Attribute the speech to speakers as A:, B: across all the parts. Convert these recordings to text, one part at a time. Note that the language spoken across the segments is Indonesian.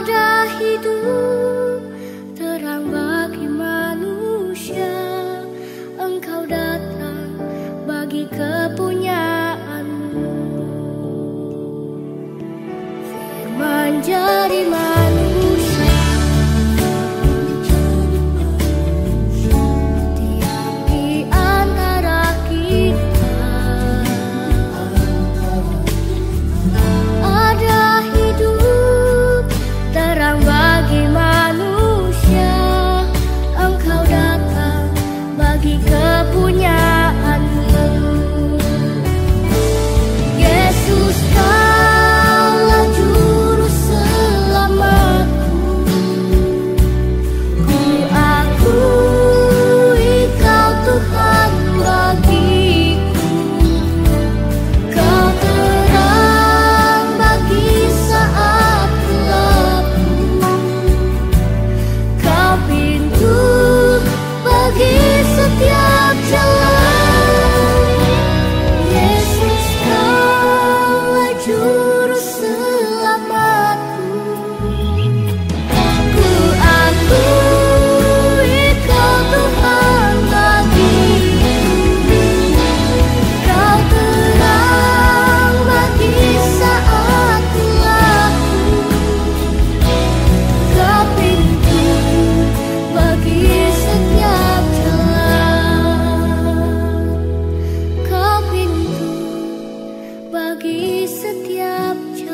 A: Ada hidup terang bagi manusia, Engkau datang bagi kepunyaanmu. Firman jadi manusia, diam di antara kita. Ada hidup terang bagi manusia, Engkau datang bagi kepunyaanmu. Yesus, Kaulah juru selamatku. Ku akui Kau Tuhan bagiku. Kau terang bagi saat gelapku. Kau pintu bagi setiap jalan. Yesus, Kaulah juru selamatku. Ku akui Kau Tuhan bagiku. Kau terang bagi saat gelapku. Kau pintu bagi setiap jalan. Kau pintu bagi setiap jalan.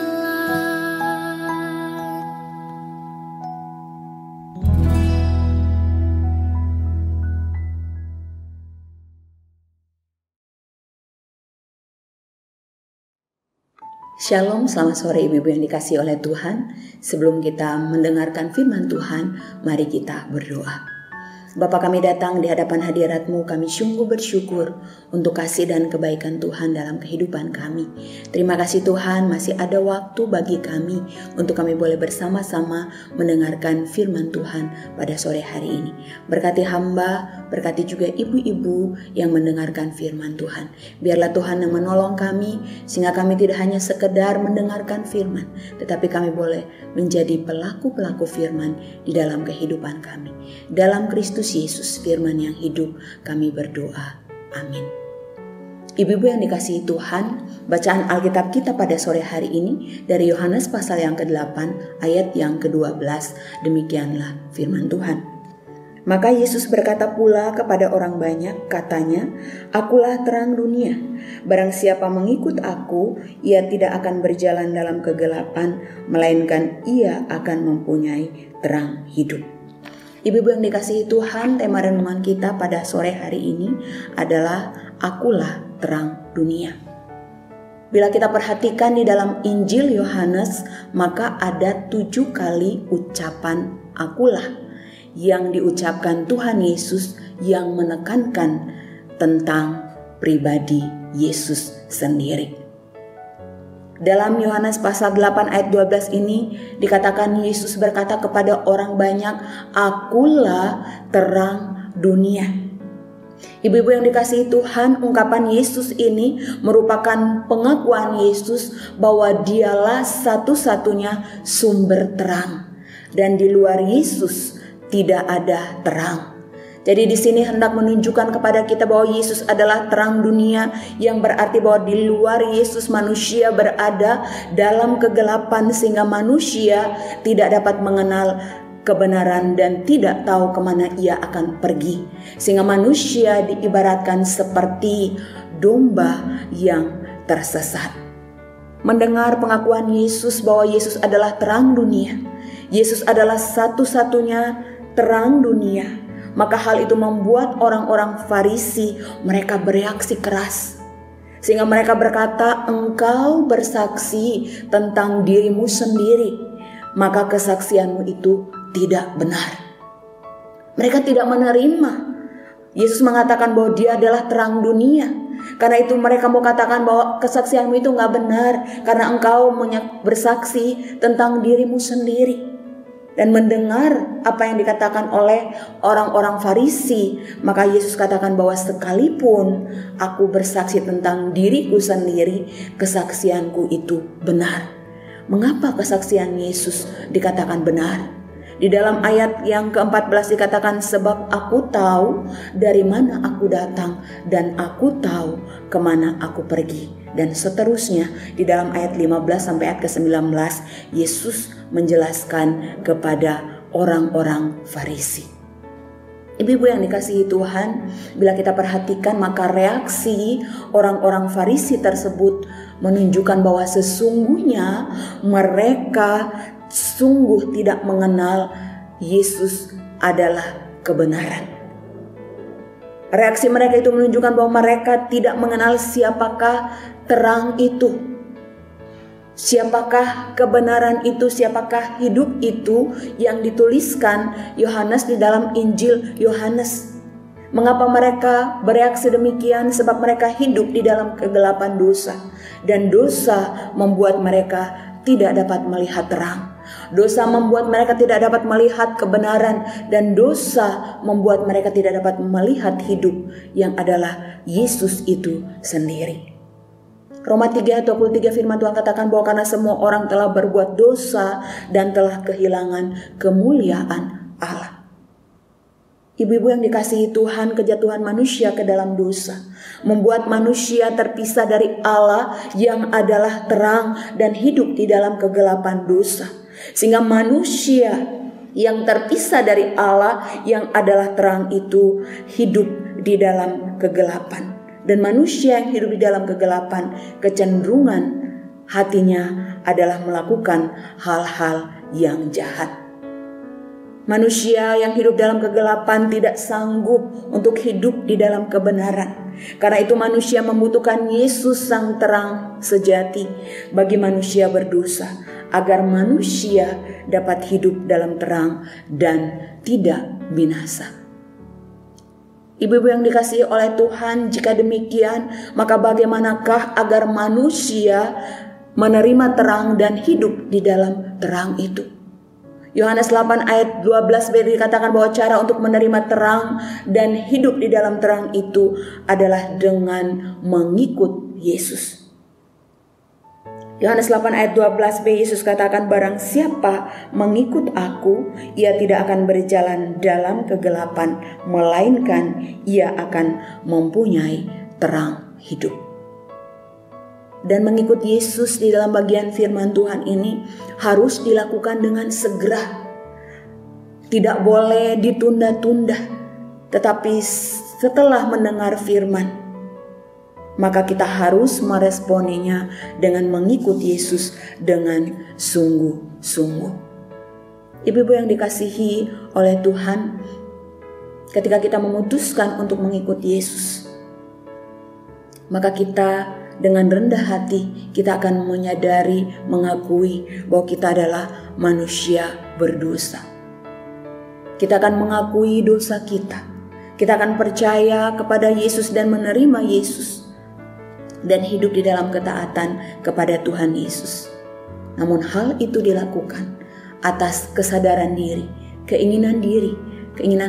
B: Shalom, selamat sore ibu-ibu yang dikasihi oleh Tuhan. Sebelum kita mendengarkan firman Tuhan, mari kita berdoa. Bapa, kami datang di hadapan hadirat-Mu, kami sungguh bersyukur untuk kasih dan kebaikan Tuhan dalam kehidupan kami. Terima kasih Tuhan, masih ada waktu bagi kami untuk kami boleh bersama-sama mendengarkan firman Tuhan pada sore hari ini. Berkati hamba, berkati juga ibu-ibu yang mendengarkan firman Tuhan. Biarlah Tuhan yang menolong kami, sehingga kami tidak hanya sekedar mendengarkan firman, tetapi kami boleh menjadi pelaku-pelaku firman di dalam kehidupan kami. Dalam Kristus Yesus firman yang hidup, kami berdoa. Amin. Ibu-ibu yang dikasihi Tuhan, bacaan Alkitab kita pada sore hari ini dari Yohanes pasal yang ke-8 ayat yang ke-12. Demikianlah firman Tuhan. Maka Yesus berkata pula kepada orang banyak, katanya, Akulah terang dunia. Barang siapa mengikut aku, ia tidak akan berjalan dalam kegelapan, melainkan ia akan mempunyai terang hidup. Ibu-ibu yang dikasihi Tuhan, tema renungan kita pada sore hari ini adalah Akulah terang dunia. Bila kita perhatikan di dalam Injil Yohanes, maka ada 7 kali ucapan akulah yang diucapkan Tuhan Yesus yang menekankan tentang pribadi Yesus sendiri. Dalam Yohanes pasal 8 ayat 12 ini dikatakan Yesus berkata kepada orang banyak, Akulah terang dunia. Ibu-ibu yang dikasihi Tuhan, ungkapan Yesus ini merupakan pengakuan Yesus bahwa dialah satu-satunya sumber terang. Dan di luar Yesus tidak ada terang. Jadi di sini hendak menunjukkan kepada kita bahwa Yesus adalah terang dunia, yang berarti bahwa di luar Yesus manusia berada dalam kegelapan sehingga manusia tidak dapat mengenal kebenaran dan tidak tahu kemana ia akan pergi. Sehingga manusia diibaratkan seperti domba yang tersesat. Mendengar pengakuan Yesus bahwa Yesus adalah terang dunia, Yesus adalah satu-satunya terang dunia, maka hal itu membuat orang-orang Farisi mereka bereaksi keras. Sehingga mereka berkata, Engkau bersaksi tentang dirimu sendiri, maka kesaksianmu itu tidak benar. Mereka tidak menerima. Yesus mengatakan bahwa dia adalah terang dunia. Karena itu mereka mau katakan bahwa kesaksianmu itu gak benar, karena engkau bersaksi tentang dirimu sendiri. Dan mendengar apa yang dikatakan oleh orang-orang Farisi, maka Yesus katakan bahwa sekalipun aku bersaksi tentang diriku sendiri, kesaksianku itu benar. Mengapa kesaksian Yesus dikatakan benar? Di dalam ayat yang ke-14 dikatakan, sebab aku tahu dari mana aku datang dan aku tahu kemana aku pergi. Dan seterusnya di dalam ayat 15 sampai ayat ke-19 Yesus menjelaskan kepada orang-orang Farisi. Ibu-ibu yang dikasihi Tuhan, bila kita perhatikan maka reaksi orang-orang Farisi tersebut menunjukkan bahwa sesungguhnya mereka sungguh tidak mengenal Yesus adalah kebenaran. Reaksi mereka itu menunjukkan bahwa mereka tidak mengenal siapakah terang itu, siapakah kebenaran itu, siapakah hidup itu yang dituliskan Yohanes di dalam Injil Yohanes. Mengapa mereka bereaksi demikian? Sebab mereka hidup di dalam kegelapan dosa, dan dosa membuat mereka tidak dapat melihat terang. Dosa membuat mereka tidak dapat melihat kebenaran, dan dosa membuat mereka tidak dapat melihat hidup yang adalah Yesus itu sendiri. Roma 3:23 firman Tuhan katakan bahwa karena semua orang telah berbuat dosa dan telah kehilangan kemuliaan Allah. Ibu-ibu yang dikasihi Tuhan, kejatuhan manusia ke dalam dosa membuat manusia terpisah dari Allah yang adalah terang dan hidup di dalam kegelapan dosa. Sehingga manusia yang terpisah dari Allah yang adalah terang itu hidup di dalam kegelapan. Dan manusia yang hidup di dalam kegelapan, kecenderungan hatinya adalah melakukan hal-hal yang jahat. Manusia yang hidup dalam kegelapan tidak sanggup untuk hidup di dalam kebenaran. Karena itu manusia membutuhkan Yesus sang terang sejati bagi manusia berdosa, agar manusia dapat hidup dalam terang dan tidak binasa. Ibu-ibu yang dikasihi oleh Tuhan, jika demikian, maka bagaimanakah agar manusia menerima terang dan hidup di dalam terang itu? Yohanes 8 ayat 12b dikatakan bahwa cara untuk menerima terang dan hidup di dalam terang itu adalah dengan mengikut Yesus. Yohanes 8 ayat 12b Yesus katakan, barang siapa mengikut aku, ia tidak akan berjalan dalam kegelapan, melainkan ia akan mempunyai terang hidup. Dan mengikut Yesus di dalam bagian firman Tuhan ini harus dilakukan dengan segera. Tidak boleh ditunda-tunda. Tetapi setelah mendengar firman, maka kita harus meresponinya dengan mengikut Yesus dengan sungguh-sungguh. Ibu-ibu yang dikasihi oleh Tuhan, ketika kita memutuskan untuk mengikut Yesus, maka kita dengan rendah hati kita akan menyadari, mengakui bahwa kita adalah manusia berdosa. Kita akan mengakui dosa kita. Kita akan percaya kepada Yesus dan menerima Yesus dan hidup di dalam ketaatan kepada Tuhan Yesus. Namun hal itu dilakukan atas kesadaran diri, keinginan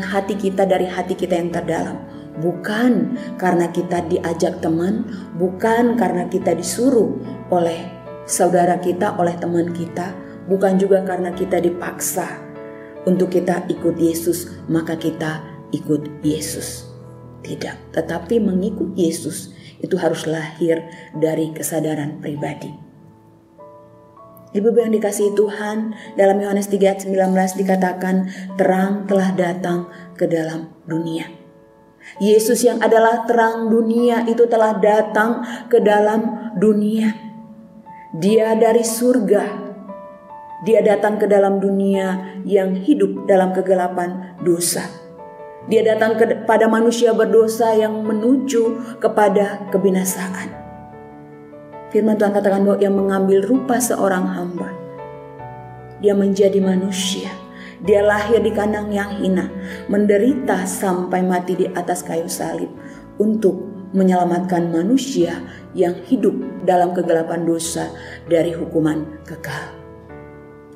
B: hati kita dari hati kita yang terdalam. Bukan karena kita diajak teman, bukan karena kita disuruh oleh saudara kita, oleh teman kita, bukan juga karena kita dipaksa untuk kita ikut Yesus, maka kita ikut Yesus. Tidak, tetapi mengikut Yesus itu harus lahir dari kesadaran pribadi. Ibu-ibu yang dikasihi Tuhan, dalam Yohanes 3 ayat 19 dikatakan, terang telah datang ke dalam dunia. Yesus yang adalah terang dunia itu telah datang ke dalam dunia. Dia dari surga. Dia datang ke dalam dunia yang hidup dalam kegelapan dosa. Dia datang kepada manusia berdosa yang menuju kepada kebinasaan. Firman Tuhan katakan bahwa ia mengambil rupa seorang hamba. Dia menjadi manusia. Dia lahir di kandang yang hina, menderita sampai mati di atas kayu salib untuk menyelamatkan manusia yang hidup dalam kegelapan dosa dari hukuman kekal.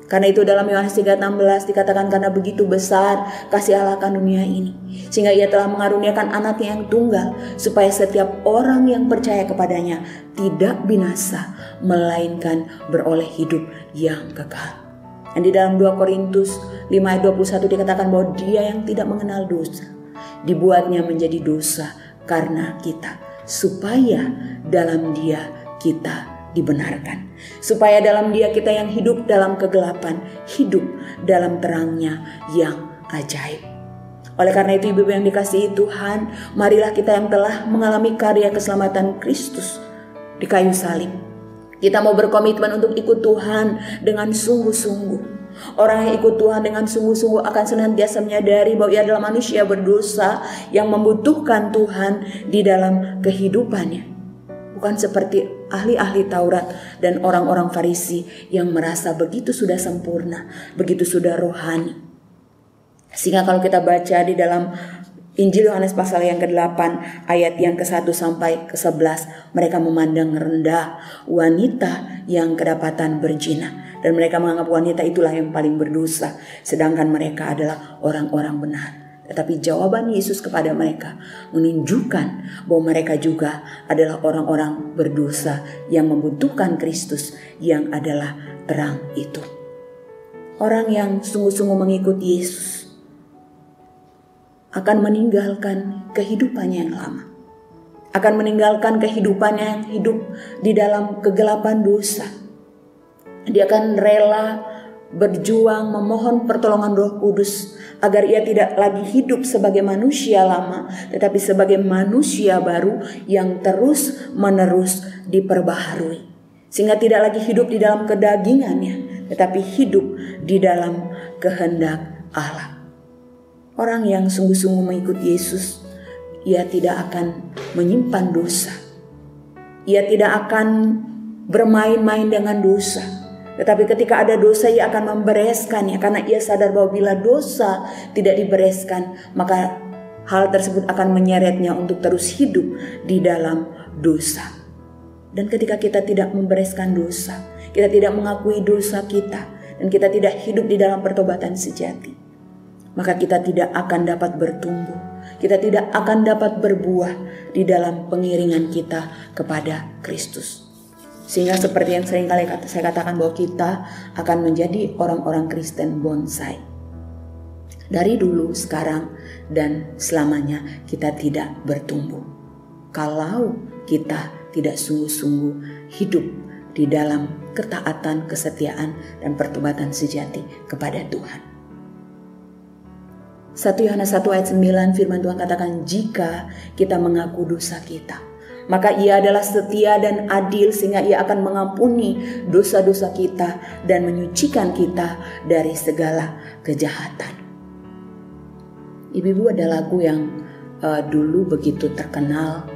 B: Karena itu dalam Yohanes 3:16 dikatakan, karena begitu besar kasih Allah akan dunia ini, sehingga ia telah mengaruniakan anaknya yang tunggal, supaya setiap orang yang percaya kepadanya tidak binasa, melainkan beroleh hidup yang kekal. Dan di dalam 2 Korintus 5 ayat 21 dikatakan bahwa Dia yang tidak mengenal dosa dibuatnya menjadi dosa karena kita, supaya dalam Dia kita dibenarkan, supaya dalam Dia kita yang hidup dalam kegelapan hidup dalam terangnya yang ajaib. Oleh karena itu, ibu-ibu yang dikasihi Tuhan, marilah kita yang telah mengalami karya keselamatan Kristus di kayu salib, kita mau berkomitmen untuk ikut Tuhan dengan sungguh-sungguh. Orang yang ikut Tuhan dengan sungguh-sungguh akan senantiasa menyadari bahwa ia adalah manusia berdosa yang membutuhkan Tuhan di dalam kehidupannya. Bukan seperti ahli-ahli Taurat dan orang-orang Farisi yang merasa begitu sudah sempurna, begitu sudah rohani. Sehingga kalau kita baca di dalam Injil Yohanes pasal yang ke-8 ayat yang ke-1 sampai ke-11, mereka memandang rendah wanita yang kedapatan berzina. Dan mereka menganggap wanita itulah yang paling berdosa, sedangkan mereka adalah orang-orang benar. Tetapi jawaban Yesus kepada mereka menunjukkan bahwa mereka juga adalah orang-orang berdosa yang membutuhkan Kristus yang adalah terang itu. Orang yang sungguh-sungguh mengikuti Yesus akan meninggalkan kehidupannya yang lama, akan meninggalkan kehidupannya yang hidup di dalam kegelapan dosa. Dia akan rela berjuang memohon pertolongan Roh Kudus agar ia tidak lagi hidup sebagai manusia lama, tetapi sebagai manusia baru yang terus-menerus diperbaharui. Sehingga tidak lagi hidup di dalam kedagingannya, tetapi hidup di dalam kehendak Allah. Orang yang sungguh-sungguh mengikut Yesus, ia tidak akan menyimpan dosa. Ia tidak akan bermain-main dengan dosa. Tetapi ketika ada dosa, ia akan membereskannya, karena ia sadar bahwa bila dosa tidak dibereskan, maka hal tersebut akan menyeretnya untuk terus hidup di dalam dosa. Dan ketika kita tidak membereskan dosa, kita tidak mengakui dosa kita, dan kita tidak hidup di dalam pertobatan sejati, maka kita tidak akan dapat bertumbuh, kita tidak akan dapat berbuah di dalam pengiringan kita kepada Kristus. Sehingga seperti yang sering kali saya katakan bahwa kita akan menjadi orang-orang Kristen bonsai. Dari dulu, sekarang, dan selamanya kita tidak bertumbuh. Kalau kita tidak sungguh-sungguh hidup di dalam ketaatan, kesetiaan, dan pertobatan sejati kepada Tuhan. 1 Yohanes 1 ayat 9 firman Tuhan katakan, jika kita mengaku dosa kita, maka ia adalah setia dan adil sehingga ia akan mengampuni dosa-dosa kita dan menyucikan kita dari segala kejahatan. Ibu-ibu, ada lagu yang dulu begitu terkenal,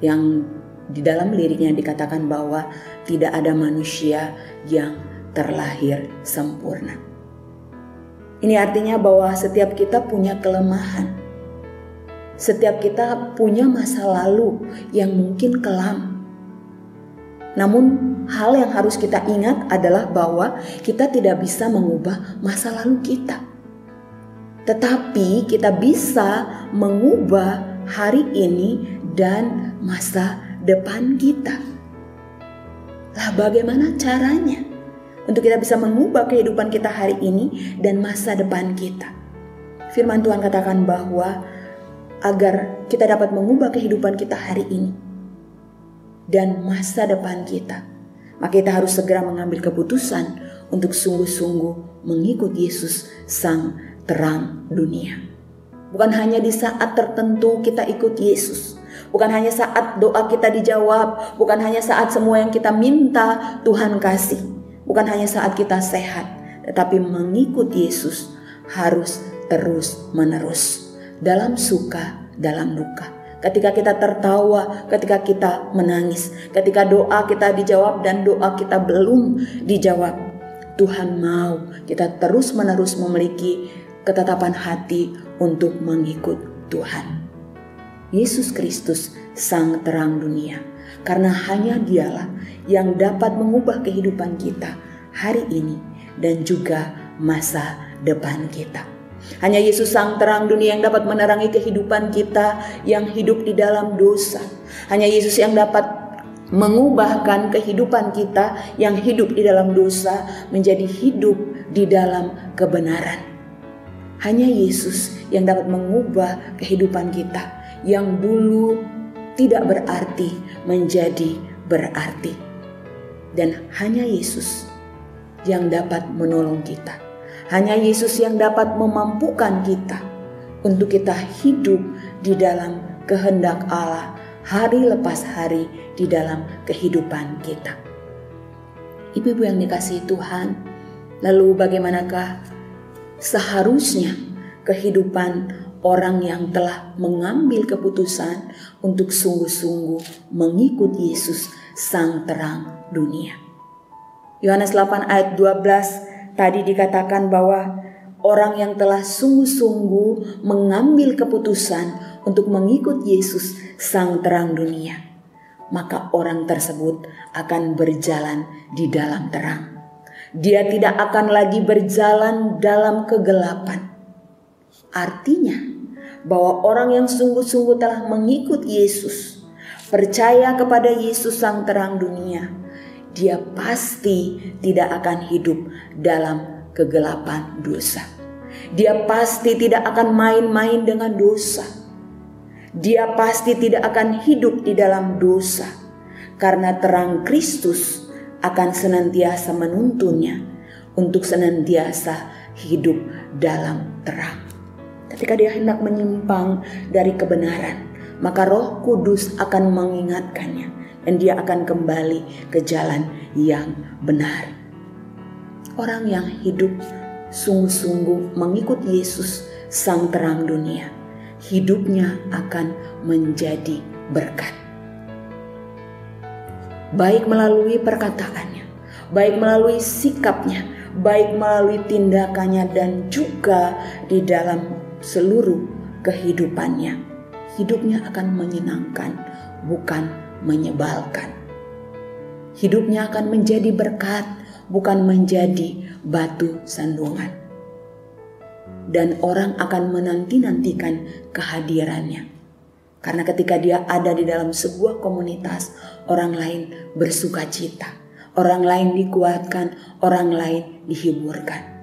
B: yang di dalam liriknya dikatakan bahwa tidak ada manusia yang terlahir sempurna. Ini artinya bahwa setiap kita punya kelemahan. Setiap kita punya masa lalu yang mungkin kelam. Namun hal yang harus kita ingat adalah bahwa kita tidak bisa mengubah masa lalu kita. Tetapi kita bisa mengubah hari ini dan masa depan kita. Lah bagaimana caranya untuk kita bisa mengubah kehidupan kita hari ini dan masa depan kita? Firman Tuhan katakan bahwa agar kita dapat mengubah kehidupan kita hari ini dan masa depan kita, maka kita harus segera mengambil keputusan untuk sungguh-sungguh mengikut Yesus sang terang dunia. Bukan hanya di saat tertentu kita ikut Yesus, bukan hanya saat doa kita dijawab, bukan hanya saat semua yang kita minta Tuhan kasih, bukan hanya saat kita sehat, tetapi mengikut Yesus harus terus-menerus. Dalam suka, dalam duka. Ketika kita tertawa, ketika kita menangis, ketika doa kita dijawab dan doa kita belum dijawab, Tuhan mau kita terus-menerus memiliki ketetapan hati untuk mengikut Tuhan. Yesus Kristus sang terang dunia, karena hanya Dialah yang dapat mengubah kehidupan kita hari ini dan juga masa depan kita. Hanya Yesus sang terang dunia yang dapat menerangi kehidupan kita yang hidup di dalam dosa. Hanya Yesus yang dapat mengubahkan kehidupan kita yang hidup di dalam dosa menjadi hidup di dalam kebenaran. Hanya Yesus yang dapat mengubah kehidupan kita yang dulu tidak berarti menjadi berarti. Dan hanya Yesus yang dapat menolong kita. Hanya Yesus yang dapat memampukan kita untuk kita hidup di dalam kehendak Allah hari lepas hari di dalam kehidupan kita. Ibu-ibu yang dikasihi Tuhan, lalu bagaimanakah seharusnya kehidupan orang yang telah mengambil keputusan untuk sungguh-sungguh mengikut Yesus Sang Terang Dunia? Yohanes 8 ayat 12 tadi dikatakan bahwa orang yang telah sungguh-sungguh mengambil keputusan untuk mengikut Yesus Sang Terang Dunia, maka orang tersebut akan berjalan di dalam terang. Dia tidak akan lagi berjalan dalam kegelapan. Artinya bahwa orang yang sungguh-sungguh telah mengikut Yesus, percaya kepada Yesus Sang Terang Dunia, dia pasti tidak akan hidup dalam kegelapan dosa. Dia pasti tidak akan main-main dengan dosa. Dia pasti tidak akan hidup di dalam dosa, karena terang Kristus akan senantiasa menuntunnya untuk senantiasa hidup dalam terang. Ketika dia hendak menyimpang dari kebenaran, maka Roh Kudus akan mengingatkannya dan dia akan kembali ke jalan yang benar. Orang yang hidup sungguh-sungguh mengikut Yesus Sang Terang Dunia, hidupnya akan menjadi berkat. Baik melalui perkataannya, baik melalui sikapnya, baik melalui tindakannya, dan juga di dalam seluruh kehidupannya. Hidupnya akan menyenangkan, bukan menyebalkan. Hidupnya akan menjadi berkat, bukan menjadi batu sandungan. Dan orang akan menanti-nantikan kehadirannya. Karena ketika dia ada di dalam sebuah komunitas, orang lain bersuka cita, orang lain dikuatkan, orang lain dihiburkan.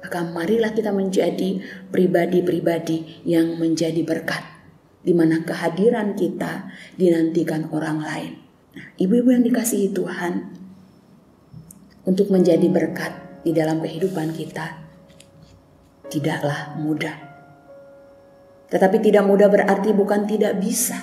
B: Maka marilah kita menjadi pribadi-pribadi yang menjadi berkat, di mana kehadiran kita dinantikan orang lain. Nah, ibu-ibu yang dikasihi Tuhan, untuk menjadi berkat di dalam kehidupan kita tidaklah mudah. Tetapi tidak mudah berarti bukan tidak bisa.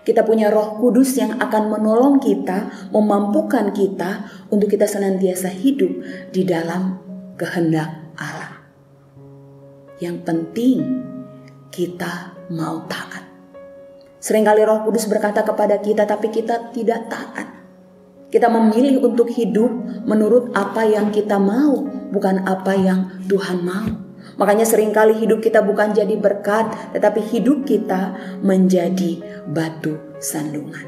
B: Kita punya Roh Kudus yang akan menolong kita, memampukan kita untuk kita senantiasa hidup di dalam kehendak Allah. Yang penting kita mau taat. Seringkali Roh Kudus berkata kepada kita, tapi kita tidak taat. Kita memilih untuk hidup menurut apa yang kita mau, bukan apa yang Tuhan mau. Makanya seringkali hidup kita bukan jadi berkat, tetapi hidup kita menjadi batu sandungan.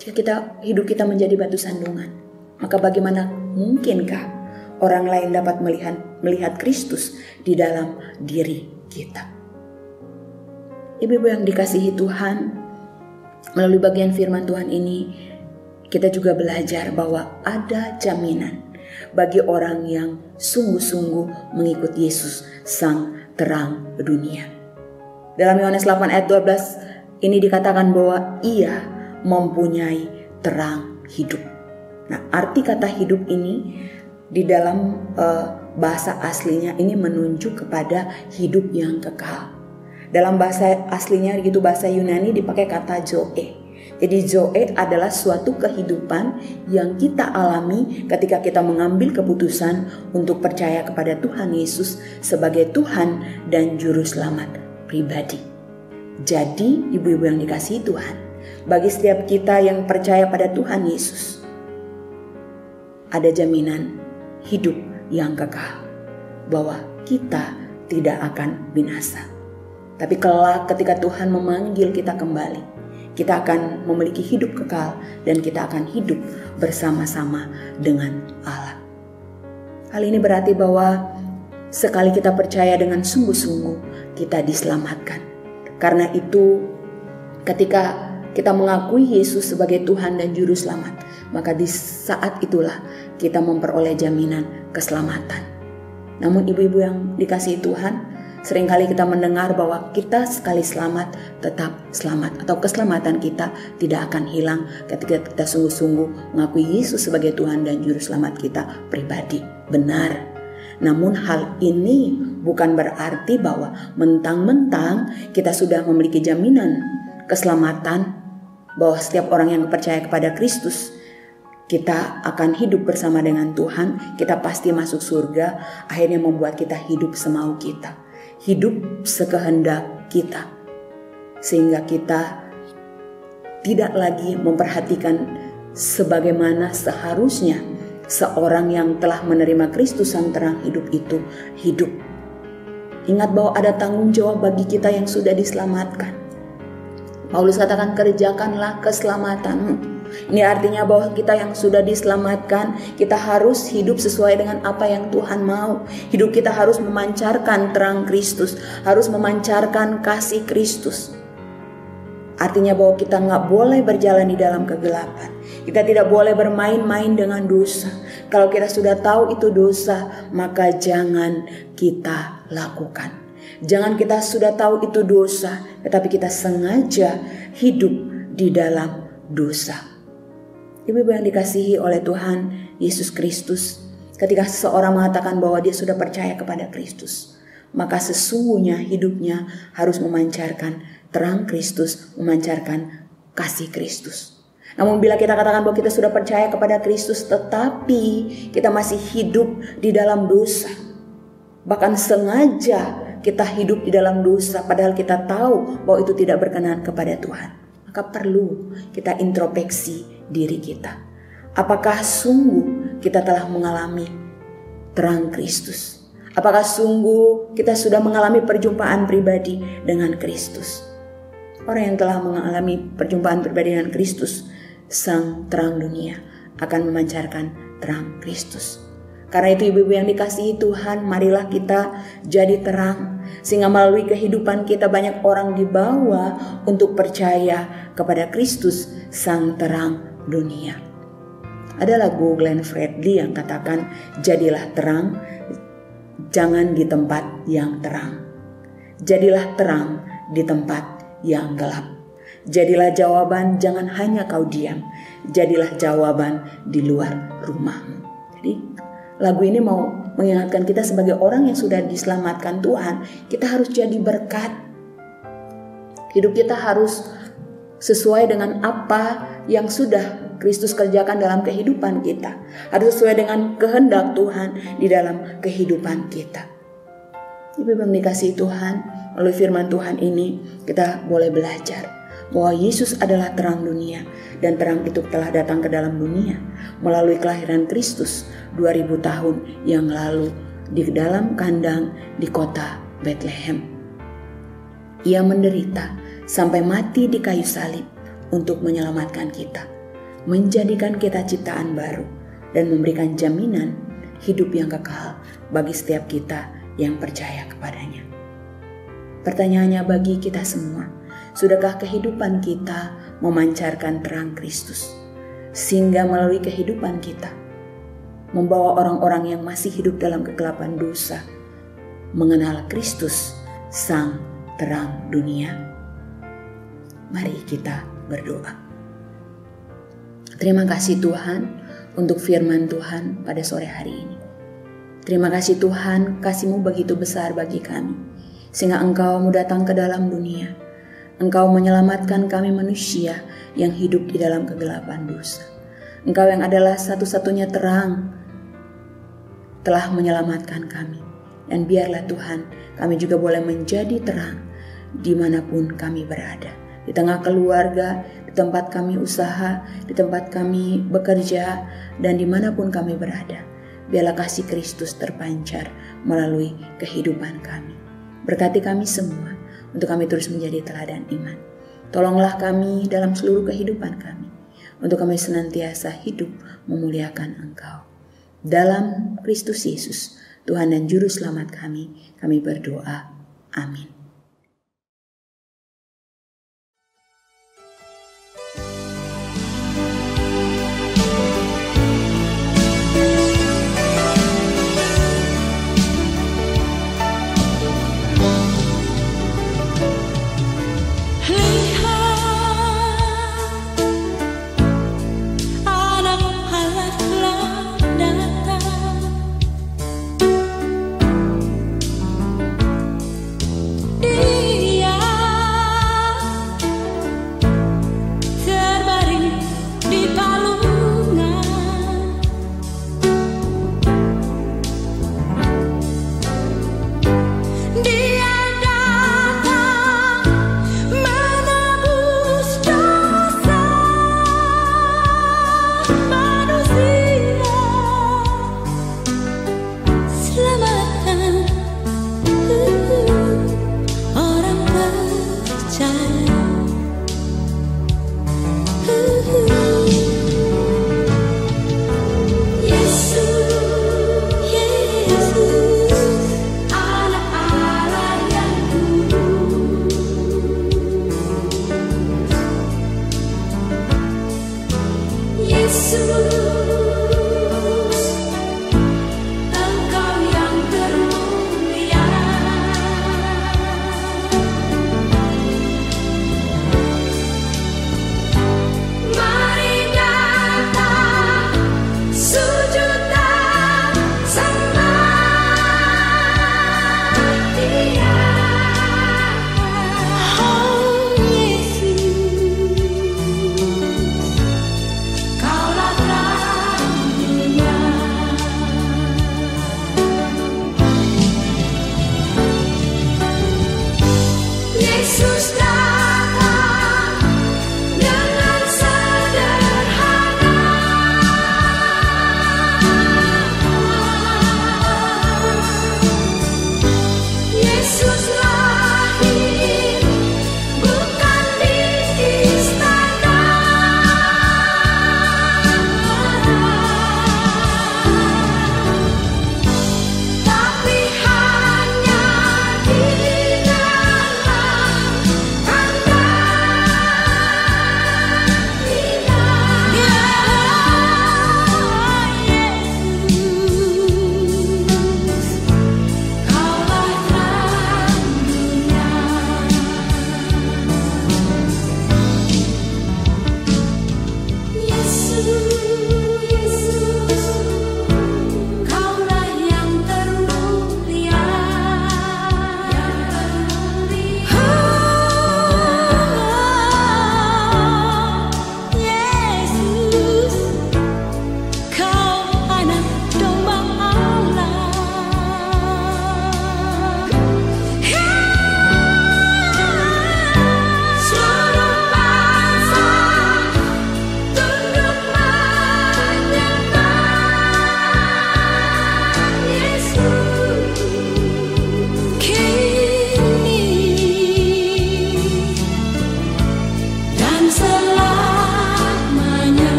B: Jika hidup kita menjadi batu sandungan, maka bagaimana mungkinkah orang lain dapat melihat Kristus di dalam diri kita? Ibu-ibu yang dikasihi Tuhan, melalui bagian firman Tuhan ini, kita juga belajar bahwa ada jaminan bagi orang yang sungguh-sungguh mengikut Yesus Sang Terang Dunia. Dalam Yohanes 8 ayat 12 ini dikatakan bahwa ia mempunyai terang hidup. Nah, arti kata hidup ini di dalam bahasa aslinya ini menunjuk kepada hidup yang kekal. Dalam bahasa aslinya gitu, bahasa Yunani dipakai kata zoe. Jadi zoe adalah suatu kehidupan yang kita alami ketika kita mengambil keputusan untuk percaya kepada Tuhan Yesus sebagai Tuhan dan Juru Selamat pribadi. Jadi ibu-ibu yang dikasihi Tuhan, bagi setiap kita yang percaya pada Tuhan Yesus, ada jaminan hidup yang kekal, bahwa kita tidak akan binasa. Tapi kelak ketika Tuhan memanggil kita kembali, kita akan memiliki hidup kekal dan kita akan hidup bersama-sama dengan Allah. Hal ini berarti bahwa sekali kita percaya dengan sungguh-sungguh, kita diselamatkan. Karena itu ketika kita mengakui Yesus sebagai Tuhan dan Juru Selamat, maka di saat itulah kita memperoleh jaminan keselamatan. Namun ibu-ibu yang dikasihi Tuhan, seringkali kita mendengar bahwa kita sekali selamat tetap selamat, atau keselamatan kita tidak akan hilang ketika kita sungguh-sungguh mengakui Yesus sebagai Tuhan dan Juru Selamat kita pribadi. Benar. Namun hal ini bukan berarti bahwa mentang-mentang kita sudah memiliki jaminan keselamatan, bahwa setiap orang yang percaya kepada Kristus, kita akan hidup bersama dengan Tuhan, kita pasti masuk surga, akhirnya membuat kita hidup semau kita, hidup sekehendak kita, sehingga kita tidak lagi memperhatikan sebagaimana seharusnya seorang yang telah menerima Kristus Sang Terang hidup itu hidup. Ingat bahwa ada tanggung jawab bagi kita yang sudah diselamatkan. Paulus katakan, kerjakanlah keselamatanmu. Ini artinya bahwa kita yang sudah diselamatkan, kita harus hidup sesuai dengan apa yang Tuhan mau. Hidup kita harus memancarkan terang Kristus, harus memancarkan kasih Kristus. Artinya bahwa kita nggak boleh berjalan di dalam kegelapan. Kita tidak boleh bermain-main dengan dosa. Kalau kita sudah tahu itu dosa, maka jangan kita lakukan. Jangan kita sudah tahu itu dosa, tetapi kita sengaja hidup di dalam dosa. Ibu-ibu yang dikasihi oleh Tuhan Yesus Kristus, ketika seseorang mengatakan bahwa dia sudah percaya kepada Kristus, maka sesungguhnya hidupnya harus memancarkan terang Kristus, memancarkan kasih Kristus. Namun bila kita katakan bahwa kita sudah percaya kepada Kristus, tetapi kita masih hidup di dalam dosa, bahkan sengaja kita hidup di dalam dosa padahal kita tahu bahwa itu tidak berkenan kepada Tuhan, maka perlu kita introspeksi diri kita. Apakah sungguh kita telah mengalami terang Kristus? Apakah sungguh kita sudah mengalami perjumpaan pribadi dengan Kristus? Orang yang telah mengalami perjumpaan pribadi dengan Kristus, Sang Terang dunia, akan memancarkan terang Kristus. Karena itu ibu-ibu yang dikasihi Tuhan, marilah kita jadi terang, sehingga melalui kehidupan kita banyak orang dibawa untuk percaya kepada Kristus, Sang Terang dunia. Ada lagu Glenn Fredly yang katakan, jadilah terang, jangan di tempat yang terang. Jadilah terang di tempat yang gelap. Jadilah jawaban, jangan hanya kau diam. Jadilah jawaban di luar rumahmu. Jadi lagu ini mau mengingatkan kita sebagai orang yang sudah diselamatkan Tuhan, kita harus jadi berkat. Hidup kita harus sesuai dengan apa yang sudah Kristus kerjakan dalam kehidupan kita. Harus sesuai dengan kehendak Tuhan di dalam kehidupan kita. Ibu yang dikasihi Tuhan, melalui firman Tuhan ini kita boleh belajar bahwa Yesus adalah terang dunia, dan terang itu telah datang ke dalam dunia melalui kelahiran Kristus 2000 tahun yang lalu di dalam kandang di kota Bethlehem. Ia menderita sampai mati di kayu salib untuk menyelamatkan kita, menjadikan kita ciptaan baru, dan memberikan jaminan hidup yang kekal bagi setiap kita yang percaya kepadanya. Pertanyaannya bagi kita semua, sudahkah kehidupan kita memancarkan terang Kristus, sehingga melalui kehidupan kita membawa orang-orang yang masih hidup dalam kegelapan dosa mengenal Kristus, Sang Terang dunia? Mari kita berdoa. Terima kasih Tuhan untuk firman Tuhan pada sore hari ini. Terima kasih Tuhan, kasih-Mu begitu besar bagi kami, sehingga Engkau mau datang ke dalam dunia. Engkau menyelamatkan kami manusia yang hidup di dalam kegelapan dosa. Engkau yang adalah satu-satunya terang telah menyelamatkan kami. Dan biarlah Tuhan, kami juga boleh menjadi terang dimanapun kami berada. Di tengah keluarga, di tempat kami usaha, di tempat kami bekerja, dan dimanapun kami berada. Biarlah kasih Kristus terpancar melalui kehidupan kami. Berkati kami semua, untuk kami terus menjadi teladan iman. Tolonglah kami dalam seluruh kehidupan kami, untuk kami senantiasa hidup memuliakan Engkau. Dalam Kristus Yesus, Tuhan dan Juru Selamat kami berdoa. Amin.